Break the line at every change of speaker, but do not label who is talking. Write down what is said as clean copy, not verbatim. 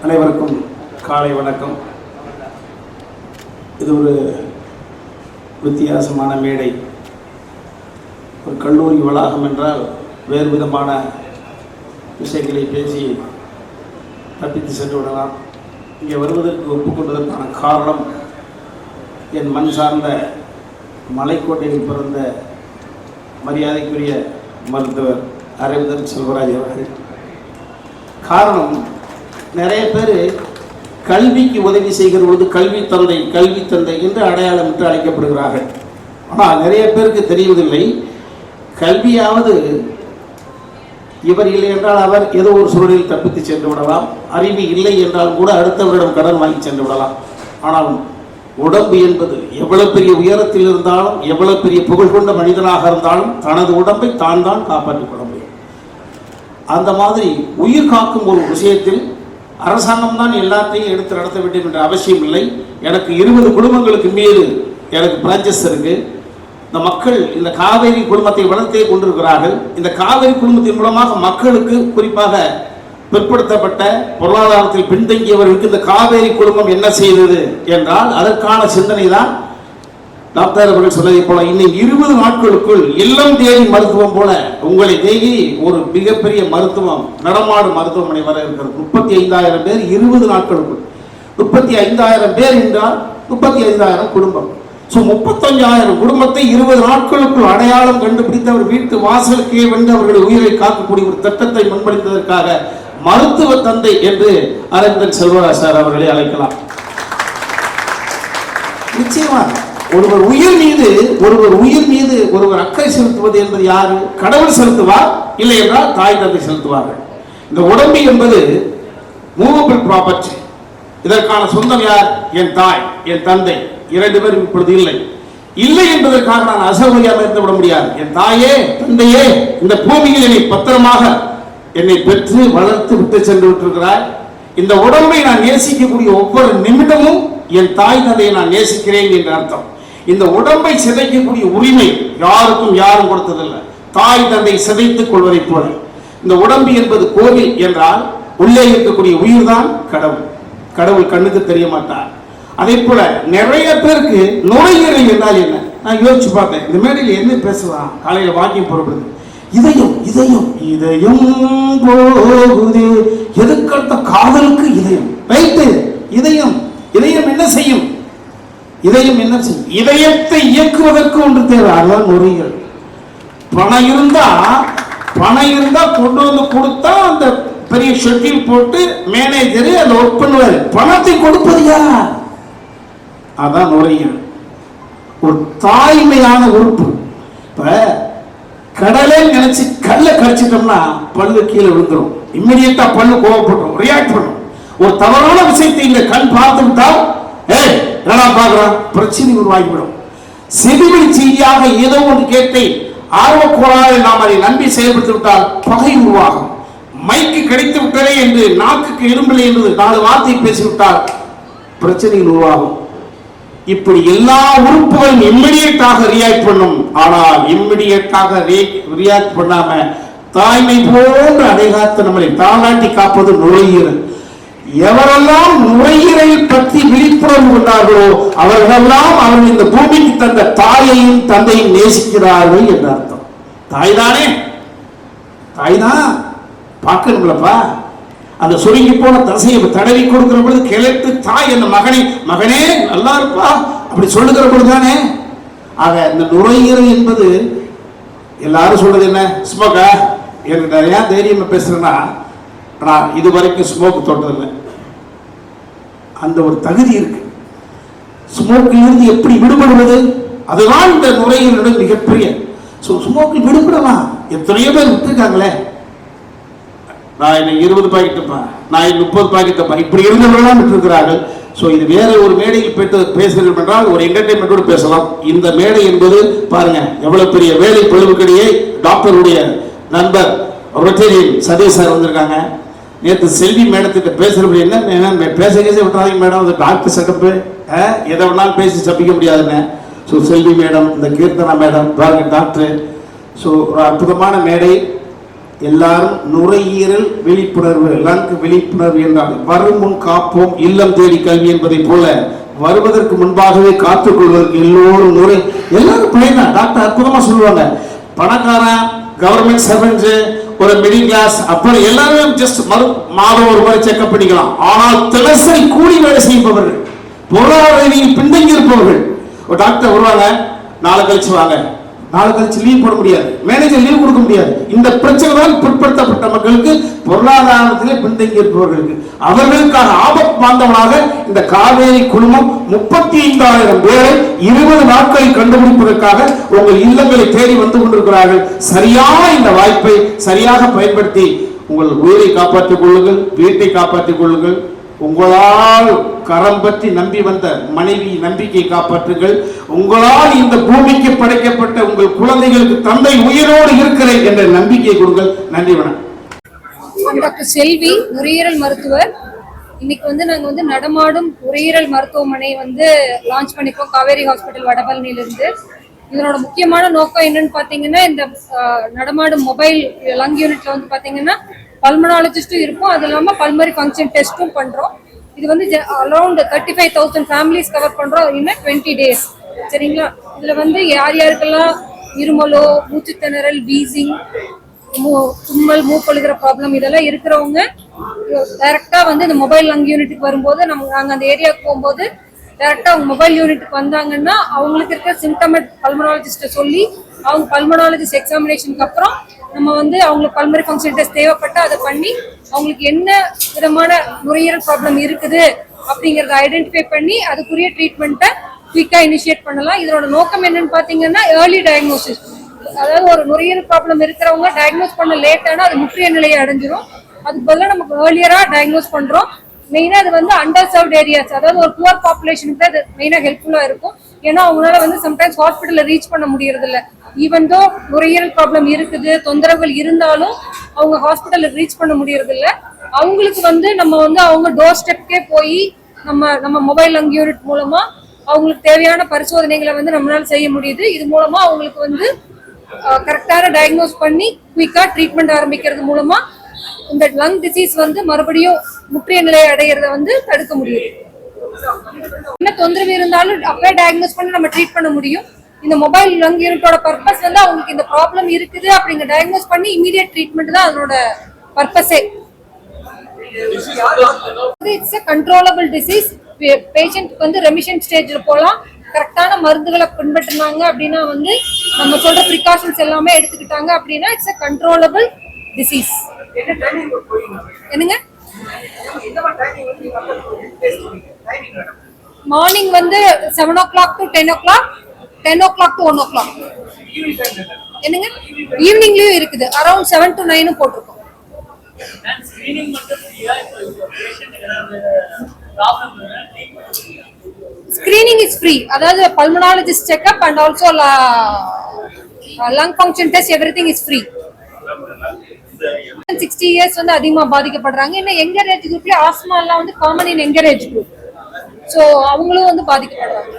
அனைவருக்கும் காலை வணக்கம். இது ஒரு வித்தியாசமான மேடை. ஒரு கல்லூரி வளாகம் என்றால் வேறு விதமான விஷயங்களை பேசி தப்பித்து சென்று விடலாம். இங்கே வருவதற்கு ஒப்புக்கொண்டதற்கான காரணம் என் மண் சார்ந்த மலைக்கோட்டையில் பிறந்த மரியாதைக்குரிய மருத்துவர் அரவிந்தன் செல்வராஜ் அவர்கள். காரணம், நிறைய பேர் கல்விக்கு உதவி செய்கிற பொழுது கல்வி தந்தை என்று அடையாளமிட்டு அழைக்கப்படுகிறார்கள். ஆனால் நிறைய பேருக்கு தெரிவதில்லை, கல்வியாவது இவர் இல்லை என்றால் அவர் ஏதோ ஒரு சூழலில் தப்பித்து சென்று விடலாம். அறிவு இல்லை என்றால் கூட அடுத்தவரிடம் கடன் வாங்கி சென்று விடலாம். ஆனால் உடம்பு என்பது எவ்வளவு பெரிய உயரத்தில் இருந்தாலும், எவ்வளவு பெரிய புகழ் கொண்ட மனிதனாக இருந்தாலும் தனது உடம்பை தான் காப்பாற்றிக் கொள்ள முடியும். அந்த மாதிரி உயிர் காக்கும் ஒரு விஷயத்தில் அரசாங்கம் தான் எல்லாத்தையும் எடுத்து நடத்த வேண்டும் என்ற அவசியம் இல்லை. எனக்கு 20 குடும்பங்களுக்கு மீது எனக்கு பிரான்ச்சஸ் இருக்கு. இந்த மக்கள் இந்த காவேரி குடும்பத்தை வளர்த்தே கொண்டிருக்கிறார்கள். இந்த காவேரி குடும்பத்தின் மூலமாக மக்களுக்கு, குறிப்பாக பிற்படுத்தப்பட்ட பொருளாதாரத்தில் பின்தங்கியவர்களுக்கு இந்த காவேரி குடும்பம் என்ன செய்தது என்றால் அதற்கான சிந்தனை தான் டாக்டர் அவர்கள் சொன்னதை போல இன்னும் 20 நாட்களுக்குள் இல்லம் தேடி மருத்துவம் போல உங்களை தேடி ஒரு மிகப்பெரிய மருத்துவம், நடமாடு மருத்துவமனை வர இருக்கிறது. 35,000 பேர் 20 நாட்களுக்குள். 35,000 பேர் என்றால் 35,000 குடும்பம். 35,000 குடும்பத்தை 20 நாட்களுக்குள் அடையாளம் கண்டுபிடித்து அவர் வீட்டு வாசலுக்கே வந்து அவர்களுடைய உயிரை காக்கக்கூடிய ஒரு திட்டத்தை முன்மொழிந்ததற்காக மருத்துவ தந்தை என்று அரவிந்தன் செல்வராஜ் சார் அவர்களை அழைக்கலாம். நிச்சயமாக ஒருவர் உயிர் மீது ஒருவர் அக்கறை செலுத்துவது என்பது யாரு? கடவுள் செலுத்துவார், இல்லை என்றால் தாய் தந்தை செலுத்துவார்கள். இந்த உடம்பு என்பது மூவபிள் ப்ராப்பர்ட்டி. இதற்கான சொந்தம் யார்? என் தாய், என் தந்தை. 2 பேரும் இப்பொழுது இல்லை என்பதற்காக நான் அசௌகரியமாக இருந்து விட முடியாது. என் தாயே, தந்தையே, இந்த பூமியில் என்னை பத்திரமாக என்னை பெற்று வளர்த்து விட்டு சென்று விட்டிருக்கிறார். இந்த உடம்பை நான் நேசிக்கக்கூடிய ஒவ்வொரு நிமிடமும் என் தாய் தந்தையை நான் நேசிக்கிறேன் என்ற அர்த்தம். இந்த உடம்பை சிதைக்கக்கூடிய உரிமை யாரும் கொடுத்ததில்லை. தாய் தந்தை சிதைத்துக் கொள்வதை போல இந்த உடம்பு என்பது கோவில் என்றால் உள்ளே இருக்கக்கூடிய உயிர் தான் கடவுள். கடவுள் கண்ணுக்கு தெரிய மாட்டார். அதே போல நிறைய பேருக்கு நுரையீரல் என்றால் என்ன? நான் யோசிச்சு பார்த்தேன், இந்த மேடையில் என்ன பேசலாம்? காலையில் வாக்கியம் புறப்படுது, இதயம் போகுது. எதுக்கடுத்த காதலுக்கு இதயம். ரைட்டு, இதயம் என்ன செய்யும்? இதயத்தை இயக்குவதற்கு ஒன்று தேவை, அதுதான் நுரையீரல். பணம் இருந்தா கொண்டு வந்து கொடுத்தா அந்த பெரிய ஷெட்யூல் போட்டு மேனேஜர் அதை ஒர்க் பண்ணுவார். பணத்தை கொடுப்பது யார்? அதான் நுரையீரல். ஒரு தாய்மையான உறுப்பு. இப்ப கடலை நினைச்சு கல்ல கடிச்சிட்டோம்னா பல்லு கீழே விழுந்துடும். இம்மிடியட்டா பல்லு கோவப்படும், ரியாக்ட் பண்ணும். ஒரு தவறான விஷயத்தை இந்த கண் பார்த்து விட்டால் பிரச்சனை உருவாகிவிடும். செவிவழி செய்தியாக ஏதோ ஒன்று கேட்டை ஆர்வக்கோளாறு நாம் அதை நம்பி செயல்படுத்தி விட்டால் பகை உருவாகும். மைக்கு கிடைத்து விட்டதே என்று நாக்குக்கு இரும்பில்லை என்று 4 வார்த்தை பேசிவிட்டால் பிரச்சனைகள் உருவாகும். இப்படி எல்லா உறுப்புகளும் இம்மிடியட்டாக ரியாக்ட் பண்ணும். ஆனால் இம்மிடியட்டாக ரியாக்ட் பண்ணாம தாய்மை போன்ற அடைகாத்து நம்மளை தாளாட்டி காப்பது நுரையீரல். எவரெல்லாம் நுரையீரலை பற்றி விழிப்புணர்வு கொண்டார்களோ அவர்களெல்லாம் அவர்கள் இந்த பூமிக்கு தந்த தாயையும் தந்தையும் நேசிக்கிறார்கள் என்ற அர்த்தம். தாய்தானே, தாய்தான் பார்க்கணுங்களப்பா. அந்த சுருங்கி போன தசையை தடவி கொடுக்கிற பொழுது கிளட்டு தாய் அந்த மகனே நல்லா இருப்பா அப்படி சொல்லுகிற பொழுதுதானே. ஆக இந்த நுரையீரல் என்பது எல்லாரும் சொல்றது என்ன? ஸ்மோக்கா என்று நிறைய தைரியமா பேசுறேன்னா, நான் இதுவரைக்கும் ஸ்மோக் தொட்டதில்லை. அந்த ஒரு தகுதி இருக்கு. ஸ்மோக்கில் இருந்து எப்படி விடுபடுவது? அதுதான் இந்த நுரையீரலுடன் மிகப்பெரிய. ஸ்மோக்கில் விடுபடலாம். எத்தனையோ பேர் விட்டுருக்காங்களே. நான் இன்னும் 20 பாக்கெட்டுப்பா, நான் 30 பாக்கெட்டுப்பா, இப்படி இருந்தவர்களாம் விட்டுருக்கிறார்கள். இது வேற ஒரு மேடையில் பேசுகிறோம் என்றால் ஒரு என்டர்டைன்மெண்டோடு பேசலாம். இந்த மேடை என்பது பாருங்க எவ்வளவு பெரிய வேலை பொழுதுக்கிடையே டாக்டருடைய நண்பர் ரொட்டேரியன் சதீஷ் சார் வந்திருக்காங்க. நேற்று செல்வி மேடத்திட்ட பேசுறப்ப என்ன பேச விட்டுறாங்க மேடம், அது டாக்டர் செட்டப்பு, எதை வேணாலும் பேசி தப்பிக்க முடியாதுன்னு. செல்வி மேடம், இந்த கீர்த்தனா மேடம் பாருங்க டாக்டர். ஒரு அற்புதமான மேடை. எல்லாரும் நுரையீரல் விழிப்புணர்வு, லங் விழிப்புணர்வு என்றால் வரும் முன் காப்போம் இல்லம் தேடி கல்வி என்பதை போல வருவதற்கு முன்பாகவே காத்துக் கொள்வதற்கு எல்லோரும் எல்லாரும் பயனா. டாக்டர் அற்புதமா சொல்லுவாங்க, பணக்காரன், கவர்மெண்ட் சர்வெண்ட், ஒரு மிடில் கிளாஸ், அப்புறம் எல்லாருமே ஜஸ்ட் மாதம் ஒரு முறை செக்அப் பண்ணிக்கலாம். ஆனால் தினசரி கூலி வேலை செய்பவர்கள், பொருளாதார ரீதியில் பின்தங்கி இருப்பவர்கள், ஒரு டாக்டர் வருவாங்க, நாளை கழிச்சு வாங்க, நாளை கழிச்சு லீவ் போட முடியாது, மேனேஜர் லீவ் கொடுக்க முடியாது. இந்த பிரச்சனை தான் பிற்படுத்தப்பட்ட மக்களுக்கு, பொருளாதாரத்திலே பின்தங்கி இருப்பவர்களுக்கு, அவர்களுக்கான ஆபத்து பாந்தவனாக இந்த காவேரி குழுமம் 35,000 பேரை 20 நாட்களில் கண்டுபிடிப்பதற்காக உங்கள் இல்லங்களை தேடி வந்து கொண்டிருக்கிறார்கள். சரியான இந்த வாய்ப்பை சரியாக பயன்படுத்தி உங்கள் உயிரை காப்பாற்றிக் கொள்ளுங்கள், வீட்டை காப்பாற்றிக் கொள்ளுங்கள். உங்களால் கரம் பற்றி நம்பி வந்த மனைவி நம்பிக்கை காப்பாற்றுங்கள். உங்களால் இந்த பூமிக்கு படைக்கப்பட்ட உங்கள் குழந்தைகளுக்கு தந்தை உயிரோடு இருக்கிறேன் என்ற நம்பிக்கை கொடுங்கள். நன்றி, வணக்கம்.
டாக்டர் செல்வி, நுரையீரல் மருத்துவர். இன்னைக்கு நாங்க நடமாடும் நுரையீரல் மருத்துவமனை லான்ச் பண்ணிருக்கோம் காவேரி ஹாஸ்பிட்டல் வடபழனியிலிருந்து. இதனோட முக்கியமான நோக்கம் என்னன்னு பாத்தீங்கன்னா, இந்த நடமாடும் மொபைல் லங் யூனிட்ல பாத்தீங்கன்னா பல்மனாலஜிஸ்டும் இருக்கும், அது இல்லாம பல்மரி ஃபங்க்ஷன் டெஸ்டும் பண்றோம். இது அரௌண்ட் 35,000 ஃபேமிலிஸ் கவர் பண்றோம் இன் 20 days. சரிங்களா? இதுல யார் யாருக்கெல்லாம் இருமலோ, மூச்சு திணறல், வீசிங், தும்மல், மூக்கொழுகிற ப்ராப்ளம் இதெல்லாம் இருக்கிறவங்க டைரக்டா இந்த மொபைல் லங் யூனிட்டுக்கு வரும்போது நாங்க அந்த ஏரியாவுக்கு போகும்போது டைரக்டா அவங்க மொபைல் யூனிட்டுக்கு வந்தாங்கன்னா அவங்களுக்கு இருக்கிற சிம்டமேட் பல்மனாலஜிஸ்ட சொல்லி அவங்க பல்மனாலஜிஸ்ட் எக்ஸாமினேஷனுக்கு அப்புறம் நம்ம அவங்களுக்கு பல்மரி ஃபங்க்ஷன் டெஸ்ட் தேவைப்பட்டு அதை பண்ணி அவங்களுக்கு என்ன விதமான நுரையீரல் ப்ராப்ளம் இருக்குது அப்படிங்கறத ஐடென்டிஃபை பண்ணி அதுக்குரிய ட்ரீட்மெண்ட்டை குயிக்கா இனிஷியேட் பண்ணலாம். இதோட நோக்கம் என்னன்னு பாத்தீங்கன்னா ஏர்லி டயக்னோசிஸ். அதாவது ஒரு நுரையீரல் ப்ராப்ளம் இருக்கிறவங்க டயக்னோஸ் பண்ண லேட்டானா அது முற்றிய நிலையை அடைஞ்சிரும். அதுக்கு பதிலாக நமக்கு ஏர்லியரா டயக்னோஸ் பண்றோம். மெயினா அது அண்டர் சர்வ்ட் ஏரியாஸ், அதாவது ஒரு புவர் பாப்புலேஷனுக்கு அது மெயினா ஹெல்ப்ஃபுல்லா இருக்கும். ஏன்னா அவங்களால சம்டைம்ஸ் ஹாஸ்பிட்டல்ல ரீச் பண்ண முடியறது இல்லை. ஈவன் தோ நுரையீரல் ப்ராப்ளம் இருக்குது, தொந்தரவுகள் இருந்தாலும் அவங்க ஹாஸ்பிட்டல்ல ரீச் பண்ண முடியறது இல்லை. அவங்களுக்கு நம்ம அவங்க டோர் ஸ்டெப்கே போய் நம்ம மொபைல் லங் யூனிட் மூலமா அவங்களுக்கு தேவையான பரிசோதனைகளை நம்மளால செய்ய முடியுது. இது மூலமா அவங்களுக்கு கரெக்டான டயக்னோஸ் பண்ணி குயிக்கா ட்ரீட்மெண்ட் ஆரம்பிக்கிறது மூலமா இந்த லங் டிசீஸ் மறுபடியும் முற்றிய நிலையை அடையிறத தடுக்க முடியும். என்ன தொந்தரவு இருந்தாலும் அப்பவே டயக்னோஸ் பண்ணி நம்ம ட்ரீட் பண்ண முடியும். இந்த மொபைல் லங் யூனிட்டோட பர்பஸ் அவங்களுக்கு இந்த ப்ராப்ளம் இருக்குது அப்படிங்க டயக்னோஸ் பண்ணி இமீடியட் ட்ரீட்மெண்ட் தான் அதனோட பர்பஸே. It's a controllable disease. Patient remission ஸ்டேஜ்ல போலாம். கரெக்டான மருந்துகளை பின்பற்றினாங்க அப்படின்னா நம்ம சொல்ற ப்ரிகாஷன்ஸ் எல்லாமே எடுத்துக்கிட்டாங்க அப்படின்னா இட்ஸ் a controllable disease. என்னங்க? Morning 7 o'clock to 10 o'clock, 10 o'clock to 1 o'clock. என்னங்க? ஈவினிங்லயும் இருக்குது, அரௌண்ட் 7 to 9 போட்டிருக்கோம். Screening is free. அதாவது pulmonologist checkup and also lung function test, everything is free. 60 years அதிகமா பாதிக்கப்படுறாங்க. இன்னும் யங்கர் ஏஜ் குரூப்ல ஆஸ்மா எல்லாம் common in younger age group. So அவங்களும் பாதிக்கப்படுறாங்க.